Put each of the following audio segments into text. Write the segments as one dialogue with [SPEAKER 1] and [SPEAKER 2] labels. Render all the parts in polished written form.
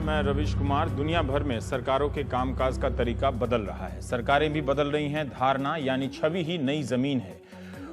[SPEAKER 1] मैं रवीश कुमार। दुनिया भर में सरकारों के कामकाज का तरीका बदल रहा है। सरकारें भी बदल रही हैं। धारणा यानी छवि ही नई जमीन है,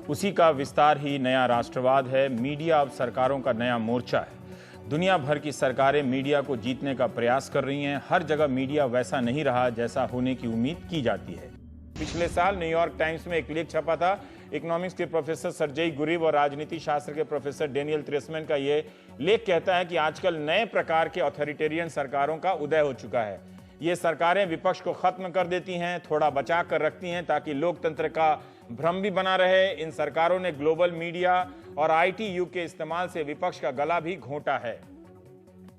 [SPEAKER 1] उसी का विस्तार ही नया राष्ट्रवाद है। मीडिया अब सरकारों का नया मोर्चा है। दुनिया भर की सरकारें मीडिया को जीतने का प्रयास कर रही हैं। हर जगह मीडिया वैसा नहीं रहा जैसा होने की उम्मीद की जाती है। पिछले साल न्यूयॉर्क टाइम्स में एक लेख छपा था। इकोनॉमिक्स के प्रोफेसर सर्जेई गुरिव और राजनीति शास्त्र के प्रोफेसर डेनियल त्रेसमैन का ये लेख कहता है कि आजकल नए प्रकार के ऑथोरिटेरियन सरकारों का उदय हो चुका है। ये सरकारें विपक्ष को खत्म कर देती हैं, थोड़ा बचा कर रखती हैं ताकि लोकतंत्र का भ्रम भी बना रहे। इन सरकारों ने ग्लोबल मीडिया और आईटी युग के इस्तेमाल से विपक्ष का गला भी घोंटा है।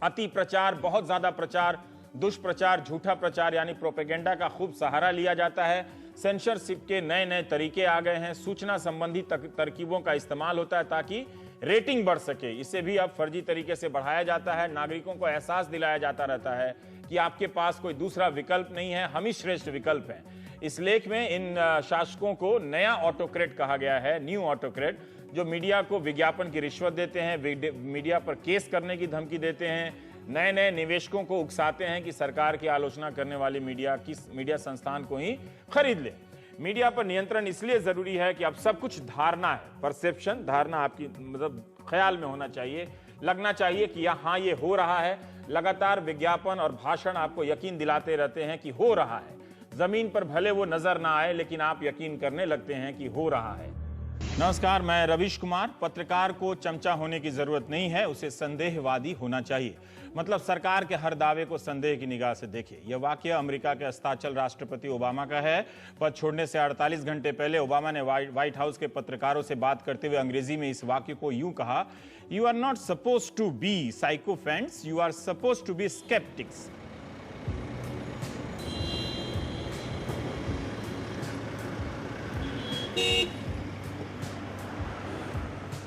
[SPEAKER 1] अति प्रचार, बहुत ज्यादा प्रचार, दुष्प्रचार, झूठा प्रचार यानी प्रोपेगेंडा का खूब सहारा लिया जाता है। सेंसरशिप के नए नए तरीके आ गए हैं। सूचना संबंधी तरकीबों का इस्तेमाल होता है ताकि रेटिंग बढ़ सके। इसे भी अब फर्जी तरीके से बढ़ाया जाता है। नागरिकों को एहसास दिलाया जाता रहता है कि आपके पास कोई दूसरा विकल्प नहीं है, हम ही श्रेष्ठ विकल्प हैं। इस लेख में इन शासकों को नया ऑटोक्रेट कहा गया है, न्यू ऑटोक्रेट, जो मीडिया को विज्ञापन की रिश्वत देते हैं, मीडिया पर केस करने की धमकी देते हैं, नए नए निवेशकों को उकसाते हैं कि सरकार की आलोचना करने वाले मीडिया संस्थान को ही खरीद ले। मीडिया पर नियंत्रण इसलिए जरूरी है कि अब सब कुछ धारणा है, परसेप्शन, धारणा आपकी मतलब ख्याल में होना चाहिए, लगना चाहिए कि हाँ ये हो रहा है। लगातार विज्ञापन और भाषण आपको यकीन दिलाते रहते हैं कि हो रहा है। जमीन पर भले वो नजर ना आए लेकिन आप यकीन करने लगते हैं कि हो रहा है। नमस्कार, मैं रवीश कुमार। पत्रकार को चमचा होने की जरूरत नहीं है, उसे संदेहवादी होना चाहिए। मतलब सरकार के हर दावे को संदेह की निगाह से देखे। यह वाक्य अमेरिका के अस्ताचल राष्ट्रपति ओबामा का है। पद छोड़ने से 48 घंटे पहले ओबामा ने व्हाइट हाउस के पत्रकारों से बात करते हुए अंग्रेजी में इस वाक्य को यूं कहा, you are not suppose to be sycophants, you are suppose to be sceptics.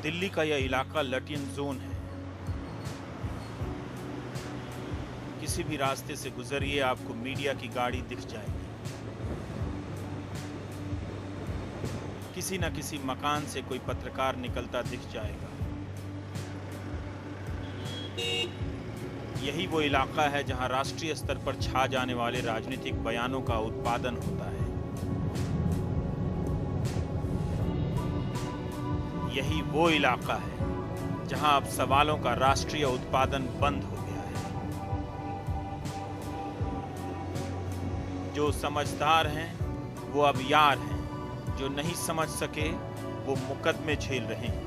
[SPEAKER 2] Delhi का यह इलाका लटियन जोन है। किसी भी रास्ते से गुजरिए आपको मीडिया की गाड़ी दिख जाएगी। किसी न किसी मकान से कोई पत्रकार निकलता दिख जाएगा। यही वो इलाका है जहां राष्ट्रीय स्तर पर छा जाने वाले राजनीतिक बयानों का उत्पादन होता है। यही वो इलाका है जहां अब सवालों का राष्ट्रीय उत्पादन बंद हो गया है। जो समझदार हैं वो अब यार हैं, जो नहीं समझ सके वो मुकदमे झेल रहे हैं।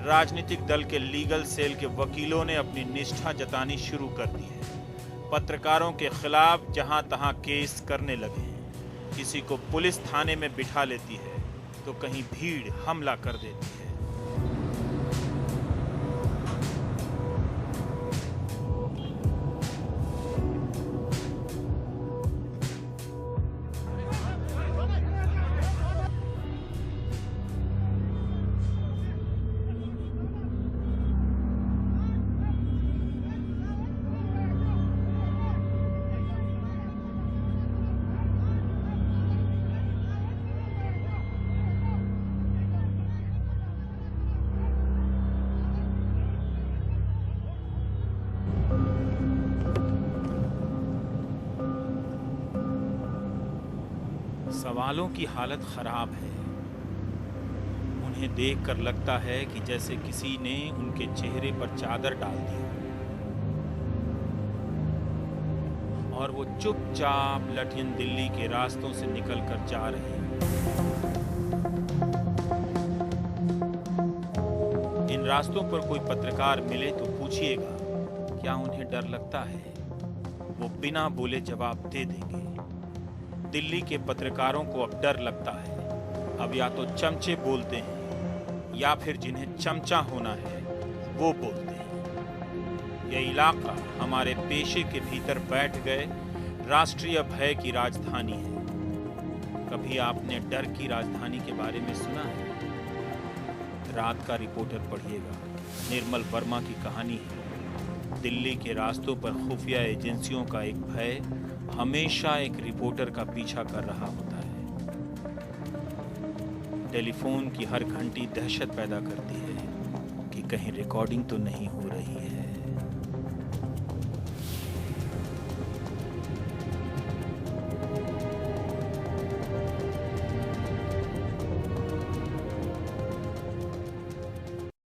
[SPEAKER 2] राजनीतिक दल के लीगल सेल के वकीलों ने अपनी निष्ठा जतानी शुरू कर दी है। पत्रकारों के खिलाफ जहां तहां केस करने लगे हैं। किसी को पुलिस थाने में बिठा लेती है तो कहीं भीड़ हमला कर देती है। सवालों की हालत खराब है। उन्हें देखकर लगता है कि जैसे किसी ने उनके चेहरे पर चादर डाल दी और वो चुपचाप लटियन दिल्ली के रास्तों से निकलकर जा रहे हैं। इन रास्तों पर कोई पत्रकार मिले तो पूछिएगा, क्या उन्हें डर लगता है? वो बिना बोले जवाब दे देंगे। दिल्ली के पत्रकारों को अब डर लगता है। अब या तो चमचे बोलते हैं या फिर जिन्हें चमचा होना है वो बोलते हैं। यह इलाका हमारे पेशे के भीतर बैठ गए राष्ट्रीय भय की राजधानी है। कभी आपने डर की राजधानी के बारे में सुना है? रात का रिपोर्टर पढ़िएगा, निर्मल वर्मा की कहानी है। दिल्ली के रास्तों पर खुफिया एजेंसियों का एक भय हमेशा एक रिपोर्टर का पीछा कर रहा होता है। टेलीफोन की हर घंटी दहशत पैदा करती है। कि कहीं रिकॉर्डिंग तो नहीं हो रही